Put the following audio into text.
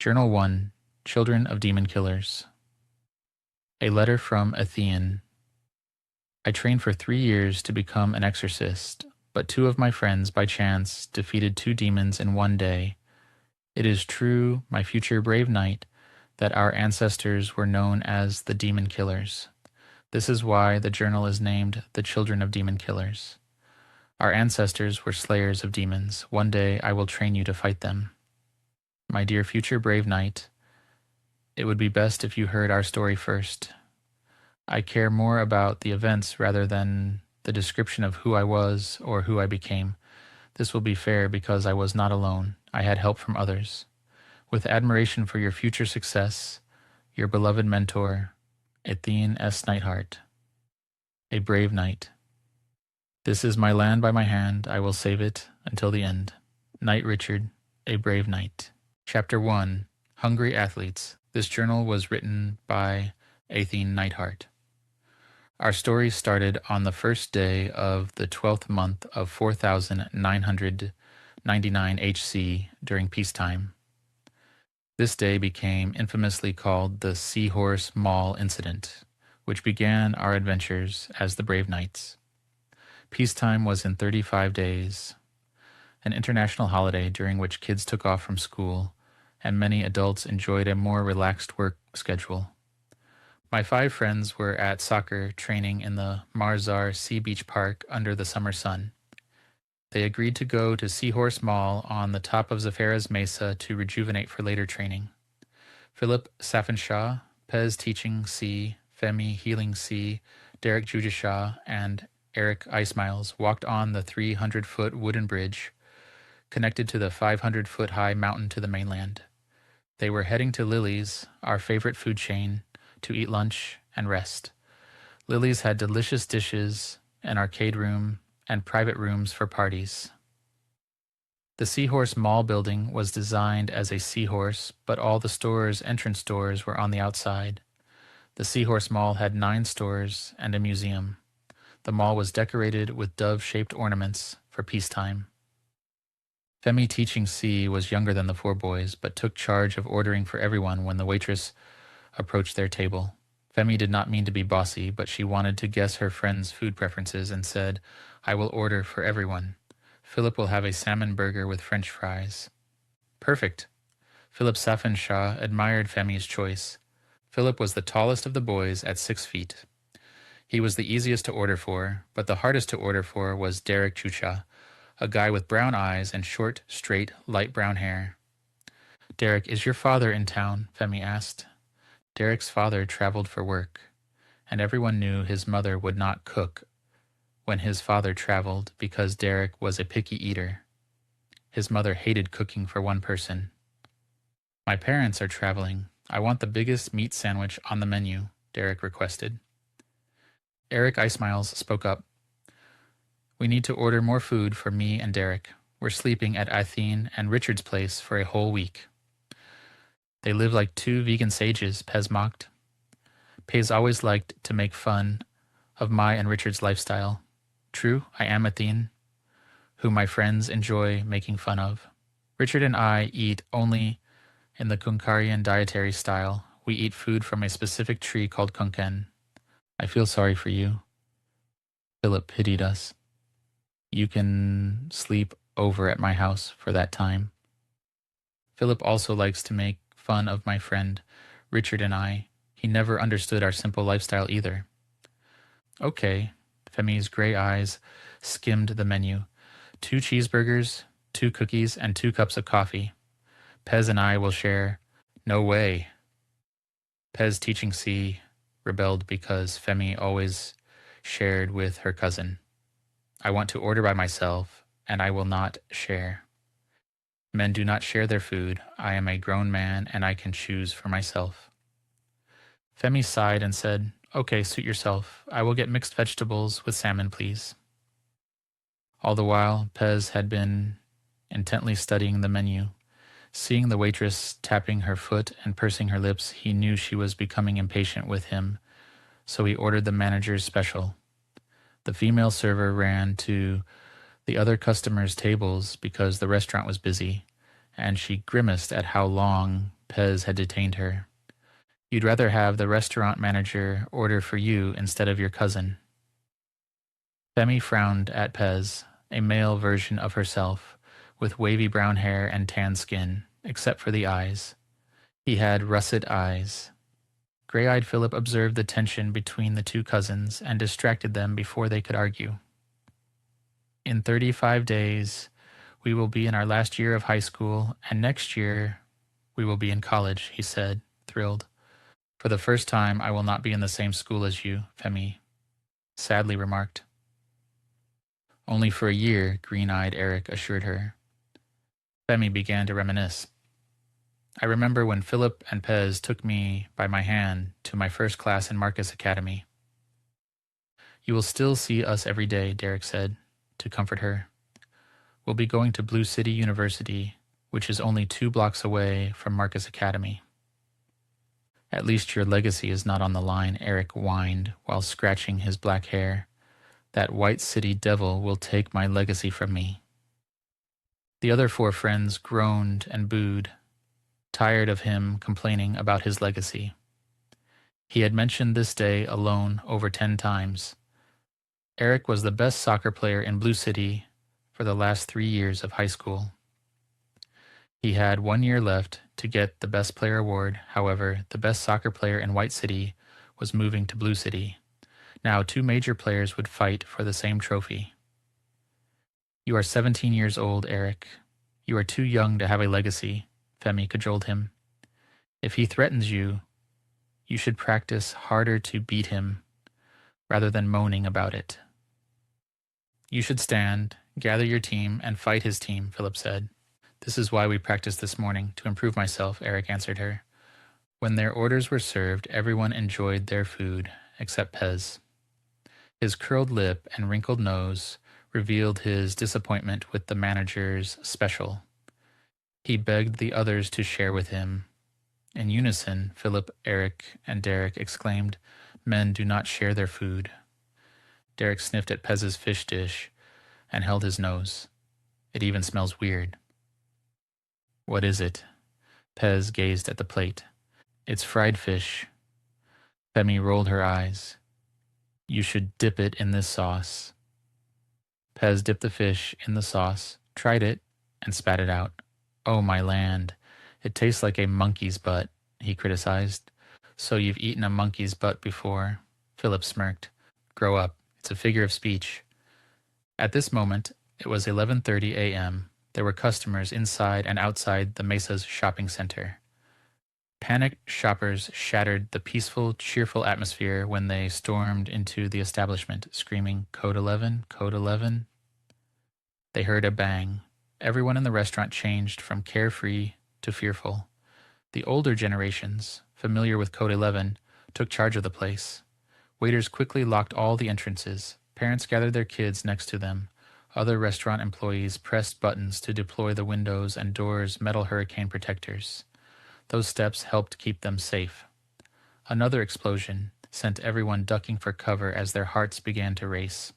Journal 1. Children of Demon Killers. A letter from Atheen. I trained for 3 years to become an exorcist, but 2 of my friends, by chance, defeated 2 demons in one day. It is true, my future brave knight, that our ancestors were known as the Demon Killers. This is why the journal is named The Children of Demon Killers. Our ancestors were slayers of demons. One day I will train you to fight them. My dear future brave knight, it would be best if you heard our story first. I care more about the events rather than the description of who I was or who I became. This will be fair because I was not alone. I had help from others. With admiration for your future success, your beloved mentor, Atheen S. Nightheart. A brave knight. This is my land by my hand. I will save it until the end. Knight Richard, a brave knight. Chapter 1. Hungry Athletes. This journal was written by Atheen Nightheart. Our story started on the first day of the 12th month of 4999 HC during peacetime. This day became infamously called the Seahorse Mall Incident, which began our adventures as the Brave Knights. Peacetime was in 35 days, an international holiday during which kids took off from school and many adults enjoyed a more relaxed work schedule. My 5 friends were at soccer training in the Marzar Sea Beach Park under the summer sun. They agreed to go to Seahorse Mall on the top of Zafira's Mesa to rejuvenate for later training. Philip Safinshaw, Pez Teaching C, Femi Healing C, Derek Jujishaw, and Eric Icemiles walked on the 300-foot wooden bridge connected to the 500-foot-high mountain to the mainland. They were heading to Lily's, our favorite food chain, to eat lunch and rest. Lily's had delicious dishes, an arcade room, and private rooms for parties. The Seahorse Mall building was designed as a seahorse, but all the store's entrance doors were on the outside. The Seahorse Mall had 9 stores and a museum. The mall was decorated with dove-shaped ornaments for peacetime. Femi Teaching C was younger than the 4 boys, but took charge of ordering for everyone when the waitress approached their table. Femi did not mean to be bossy, but she wanted to guess her friends' food preferences and said, "I will order for everyone. Philip will have a salmon burger with French fries." Perfect. Philip Safinshaw admired Femi's choice. Philip was the tallest of the boys at 6 feet. He was the easiest to order for, but the hardest to order for was Derek Chucha, a guy with brown eyes and short, straight, light brown hair. "Derek, is your father in town?" Femi asked. Derek's father traveled for work, and everyone knew his mother would not cook when his father traveled because Derek was a picky eater. His mother hated cooking for one person. "My parents are traveling. I want the biggest meat sandwich on the menu," Derek requested. Eric Icemiles spoke up. "We need to order more food for me and Derek. We're sleeping at Atheen and Richard's place for a whole week." "They live like 2 vegan sages," Pez mocked. Pez always liked to make fun of my and Richard's lifestyle. True, I am Atheen, who my friends enjoy making fun of. Richard and I eat only in the Kunkarian dietary style. We eat food from a specific tree called kunken. I feel sorry for you. Philip pitied us. You can sleep over at my house for that time. Philip also likes to make fun of my friend, Richard and I. He never understood our simple lifestyle either. Okay, Femi's gray eyes skimmed the menu. 2 cheeseburgers, 2 cookies, and 2 cups of coffee. Pez and I will share. No way. Pez Teaching C rebelled because Femi always shared with her cousin. I want to order by myself, and I will not share. Men do not share their food. I am a grown man, and I can choose for myself. Femi sighed and said, "Okay, suit yourself. I will get mixed vegetables with salmon, please." All the while, Pez had been intently studying the menu. Seeing the waitress tapping her foot and pursing her lips, he knew she was becoming impatient with him, so he ordered the manager's special. The female server ran to the other customers' tables because the restaurant was busy, and she grimaced at how long Pez had detained her. You'd rather have the restaurant manager order for you instead of your cousin. Femi frowned at Pez, a male version of herself, with wavy brown hair and tan skin, except for the eyes. He had russet eyes. Gray-eyed Philip observed the tension between the two cousins and distracted them before they could argue. In 35 days, we will be in our last year of high school, and next year we will be in college, he said, thrilled. For the first time, I will not be in the same school as you, Femi sadly remarked. Only for a year, green-eyed Eric assured her. Femi began to reminisce. I remember when Philip and Pez took me by my hand to my first class in Marcus Academy. You will still see us every day, Derek said, to comfort her. We'll be going to Blue City University, which is only 2 blocks away from Marcus Academy. At least your legacy is not on the line, Eric whined while scratching his black hair. That White City devil will take my legacy from me. The other 4 friends groaned and booed, tired of him complaining about his legacy. He had mentioned this day alone over 10 times. Eric was the best soccer player in Blue City for the last 3 years of high school. He had 1 year left to get the Best Player award. However, the best soccer player in White City was moving to Blue City. Now 2 major players would fight for the same trophy. You are 17 years old, Eric. You are too young to have a legacy, Femi cajoled him. If he threatens you, you should practice harder to beat him, rather than moaning about it. You should stand, gather your team, and fight his team, Philip said. This is why we practiced this morning, to improve myself, Eric answered her. When their orders were served, everyone enjoyed their food, except Pez. His curled lip and wrinkled nose revealed his disappointment with the manager's special. He begged the others to share with him. In unison, Philip, Eric, and Derek exclaimed, Men do not share their food. Derek sniffed at Pez's fish dish and held his nose. It even smells weird. What is it? Pez gazed at the plate. It's fried fish. Femi rolled her eyes. You should dip it in this sauce. Pez dipped the fish in the sauce, tried it, and spat it out. Oh, my land. It tastes like a monkey's butt, he criticized. So you've eaten a monkey's butt before? Philip smirked. Grow up. It's a figure of speech. At this moment, it was 11:30 a.m. There were customers inside and outside the Mesa's shopping center. Panicked shoppers shattered the peaceful, cheerful atmosphere when they stormed into the establishment, screaming, Code 11, Code 11. They heard a bang. Everyone in the restaurant changed from carefree to fearful. The older generations, familiar with Code 11, took charge of the place. Waiters quickly locked all the entrances. Parents gathered their kids next to them. Other restaurant employees pressed buttons to deploy the windows and doors' metal hurricane protectors. Those steps helped keep them safe. Another explosion sent everyone ducking for cover as their hearts began to race.